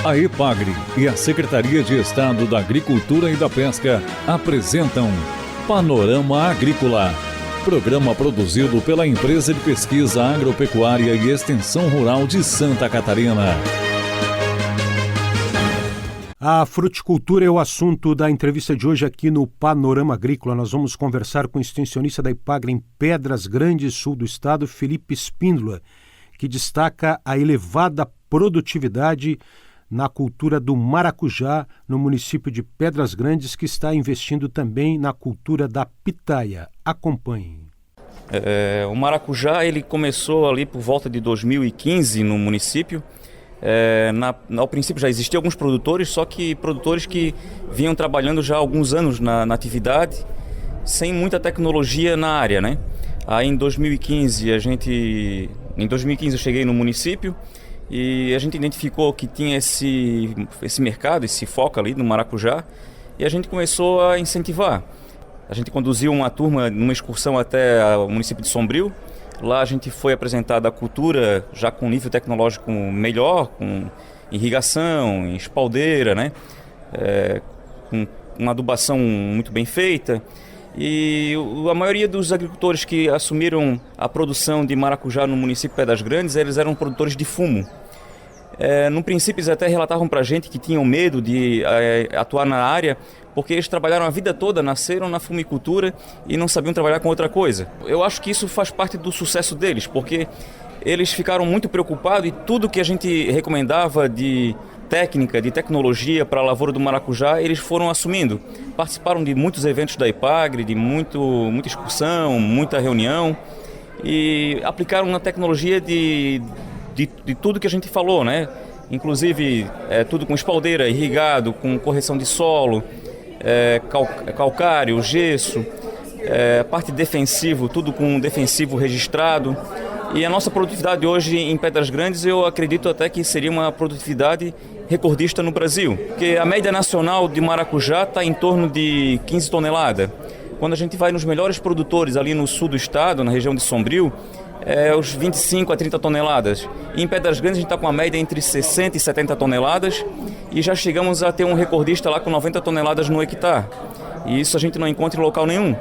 A EPAGRE e a Secretaria de Estado da Agricultura e da Pesca apresentam Panorama Agrícola, programa produzido pela Empresa de Pesquisa Agropecuária e Extensão Rural de Santa Catarina. A fruticultura é o assunto da entrevista de hoje aqui no Panorama Agrícola. Nós vamos conversar com o extensionista da EPAGRE em Pedras Grandes, sul do estado, Felipe Espíndola, que destaca a elevada produtividade na cultura do maracujá no município de Pedras Grandes, que está investindo também na cultura da pitaia. Acompanhem. O maracujá ele começou ali por volta de 2015 no município. Ao princípio já existiam alguns produtores, só que produtores que vinham trabalhando já há alguns anos na atividade, sem muita tecnologia na área, né? Aí em 2015 eu cheguei no município e a gente identificou que tinha esse mercado, esse foco ali no maracujá, e a gente começou a incentivar. A gente conduziu uma turma numa excursão até o município de Sombrio. Lá a gente foi apresentada a cultura já com nível tecnológico melhor, com irrigação, em espaldeira, né? Com uma adubação muito bem feita. E a maioria dos agricultores que assumiram a produção de maracujá no município de Pedras Grandes, eles eram produtores de fumo. No princípio eles até relatavam para a gente que tinham medo de atuar na área, porque eles trabalharam a vida toda, nasceram na fumicultura e não sabiam trabalhar com outra coisa. Eu acho que isso faz parte do sucesso deles, porque eles ficaram muito preocupados e tudo que a gente recomendava de técnica, de tecnologia para a lavoura do maracujá, eles foram assumindo. Participaram de muitos eventos da EPAGRE, de muita excursão, muita reunião, e aplicaram na tecnologia de tudo que a gente falou, né? Inclusive tudo com espaldeira, irrigado, com correção de solo, calcário, gesso, parte defensivo, tudo com defensivo registrado. E a nossa produtividade hoje em Pedras Grandes, eu acredito até que seria uma produtividade recordista no Brasil, porque a média nacional de maracujá está em torno de 15 toneladas. Quando a gente vai nos melhores produtores ali no sul do estado, na região de Sombrio, os 25 a 30 toneladas. E em Pedras Grandes a gente está com uma média entre 60 e 70 toneladas e já chegamos a ter um recordista lá com 90 toneladas no hectare. E isso a gente não encontra em local nenhum.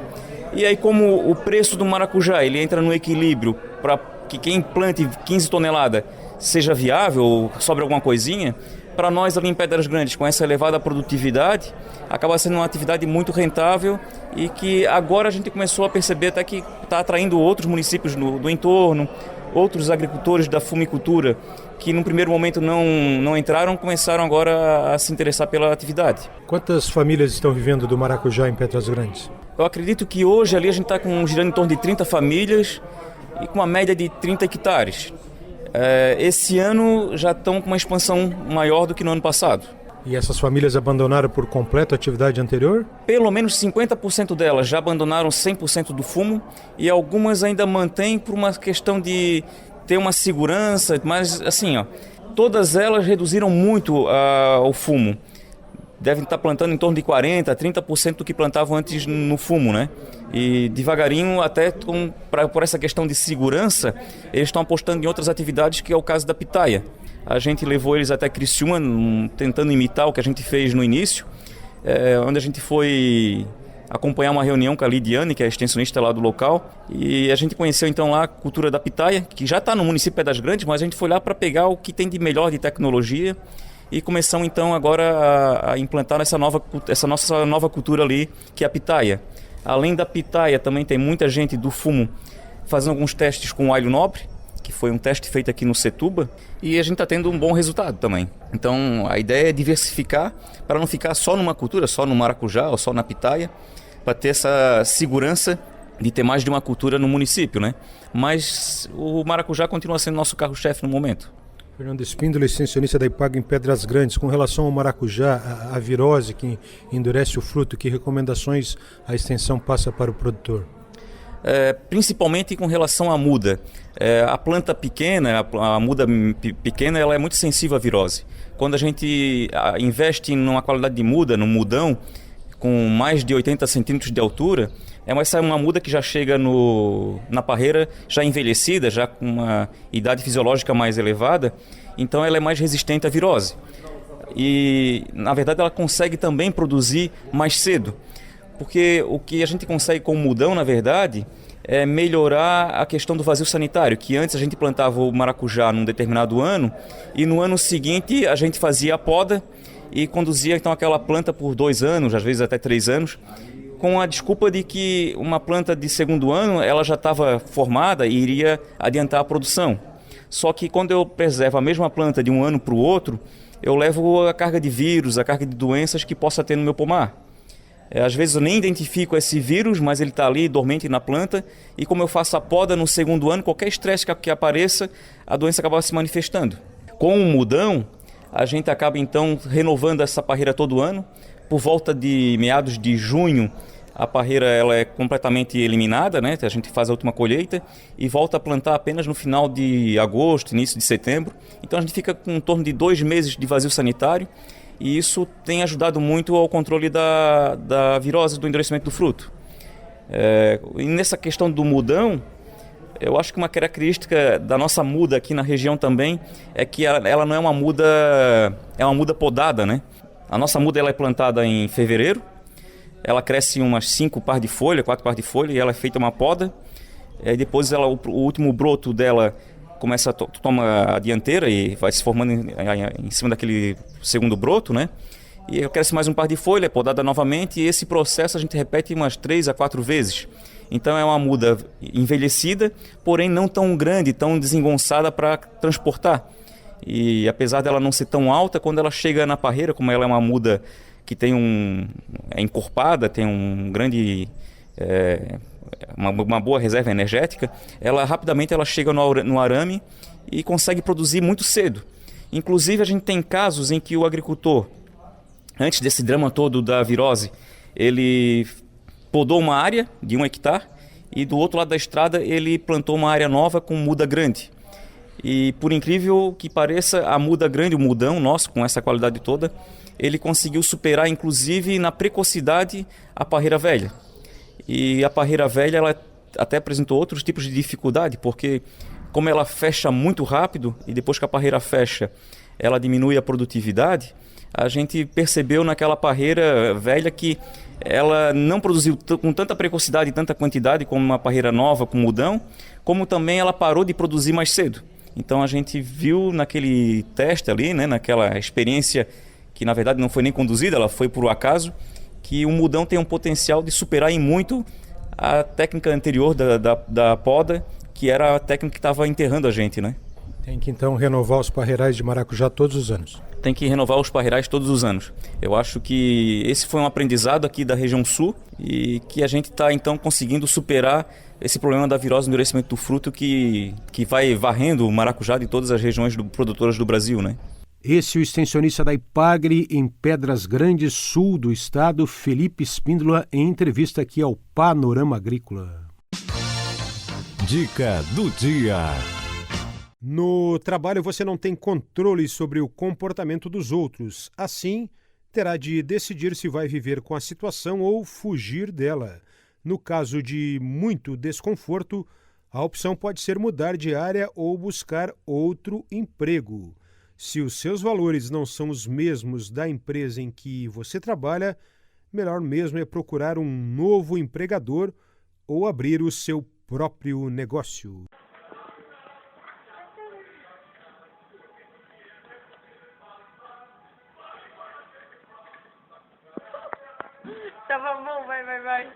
E aí, como o preço do maracujá ele entra no equilíbrio para que quem plante 15 toneladas seja viável ou sobre alguma coisinha, para nós ali em Pedras Grandes, com essa elevada produtividade, acaba sendo uma atividade muito rentável e que agora a gente começou a perceber até que está atraindo outros municípios do entorno, outros agricultores da fumicultura que no primeiro momento não entraram, começaram agora a se interessar pela atividade. Quantas famílias estão vivendo do maracujá em Pedras Grandes? Eu acredito que hoje ali a gente está girando em torno de 30 famílias e com uma média de 30 hectares. Esse ano já estão com uma expansão maior do que no ano passado. E essas famílias abandonaram por completo a atividade anterior? Pelo menos 50% delas já abandonaram 100% do fumo e algumas ainda mantêm por uma questão de ter uma segurança, mas assim, todas elas reduziram muito o fumo. Devem estar plantando em torno de 40%, 30% do que plantavam antes no fumo, né? E devagarinho, até por essa questão de segurança, eles estão apostando em outras atividades, que é o caso da pitaia. A gente levou eles até Criciúma, tentando imitar o que a gente fez no início, onde a gente foi acompanhar uma reunião com a Lidiane, que é a extensionista lá do local, e a gente conheceu então lá a cultura da pitaia, que já está no município de Pedras Grandes, mas a gente foi lá para pegar o que tem de melhor de tecnologia e começamos então agora a implantar essa nossa nova cultura ali, que é a pitaia. Além da pitaia, também tem muita gente do fumo fazendo alguns testes com o alho nobre, que foi um teste feito aqui no Setúbal, e a gente está tendo um bom resultado também. Então a ideia é diversificar para não ficar só numa cultura, só no maracujá ou só na pitaia, para ter essa segurança de ter mais de uma cultura no município, né? Mas o maracujá continua sendo nosso carro-chefe no momento. Fernando Espíndola, extensionista da EPAGRE em Pedras Grandes. Com relação ao maracujá, a virose que endurece o fruto, que recomendações a extensão passa para o produtor? Principalmente com relação à muda. A planta pequena, a muda pequena, ela é muito sensível à virose. Quando a gente investe numa qualidade de muda, num mudão, com mais de 80 centímetros de altura, essa é uma muda que já chega na parreira já envelhecida, já com uma idade fisiológica mais elevada, então ela é mais resistente à virose. e, na verdade, ela consegue também produzir mais cedo. Porque o que a gente consegue com o mudão, na verdade, é melhorar a questão do vazio sanitário, que antes a gente plantava o maracujá num determinado ano e no ano seguinte a gente fazia a poda e conduzia então aquela planta por 2 anos, às vezes até 3 anos, com a desculpa de que uma planta de segundo ano ela já estava formada e iria adiantar a produção. Só que quando eu preservo a mesma planta de um ano para o outro, eu levo a carga de vírus, a carga de doenças que possa ter no meu pomar. Às vezes eu nem identifico esse vírus, mas ele está ali dormente na planta, e como eu faço a poda no segundo ano, qualquer estresse que apareça, a doença acaba se manifestando. Com o mudão, a gente acaba então renovando essa parreira todo ano. Por volta de meados de junho, a parreira ela é completamente eliminada, né? A gente faz a última colheita e volta a plantar apenas no final de agosto, início de setembro. Então a gente fica com em torno de 2 meses de vazio sanitário, e isso tem ajudado muito ao controle da virose, do endurecimento do fruto. E nessa questão do mudão, eu acho que uma característica da nossa muda aqui na região também é que ela não é uma muda, é uma muda podada, né? A nossa muda ela é plantada em fevereiro, ela cresce umas 5 par de folha, 4 par de folha, e ela é feita uma poda. E depois o último broto dela começa toma a dianteira e vai se formando em cima daquele segundo broto, né? E cresce mais um par de folha, é podada novamente, e esse processo a gente repete umas 3 a 4 vezes. Então é uma muda envelhecida, porém não tão grande, tão desengonçada para transportar. E apesar dela não ser tão alta, quando ela chega na parreira, como ela é uma muda que tem é encorpada, tem um grande... uma boa reserva energética, ela rapidamente chega no arame e consegue produzir muito cedo. Inclusive a gente tem casos em que o agricultor, antes desse drama todo da virose, ele podou uma área de 1 hectare e do outro lado da estrada ele plantou uma área nova com muda grande. E por incrível que pareça, a muda grande, o mudão nosso, com essa qualidade toda, ele conseguiu superar inclusive na precocidade a parreira velha. E a parreira velha ela até apresentou outros tipos de dificuldade, porque como ela fecha muito rápido e depois que a parreira fecha, ela diminui a produtividade, a gente percebeu naquela parreira velha que ela não produziu com tanta precocidade e tanta quantidade como uma parreira nova com mudão, como também ela parou de produzir mais cedo. Então a gente viu naquele teste ali, né, naquela experiência que na verdade não foi nem conduzida, ela foi por acaso, que o mudão tem um potencial de superar em muito a técnica anterior da poda, que era a técnica que estava enterrando a gente, né? Tem que então renovar os parreirais de maracujá todos os anos. Tem que renovar os parreirais todos os anos. Eu acho que esse foi um aprendizado aqui da região sul e que a gente está então conseguindo superar esse problema da virose e endurecimento do fruto que vai varrendo o maracujá de todas as regiões produtoras do Brasil, né? Esse é o extensionista da Ipagre em Pedras Grandes, sul do estado, Felipe Espíndola, em entrevista aqui ao Panorama Agrícola. Dica do dia. No trabalho você não tem controle sobre o comportamento dos outros. Assim, terá de decidir se vai viver com a situação ou fugir dela. No caso de muito desconforto, a opção pode ser mudar de área ou buscar outro emprego. Se os seus valores não são os mesmos da empresa em que você trabalha, melhor mesmo é procurar um novo empregador ou abrir o seu próprio negócio. Tava bom, vai.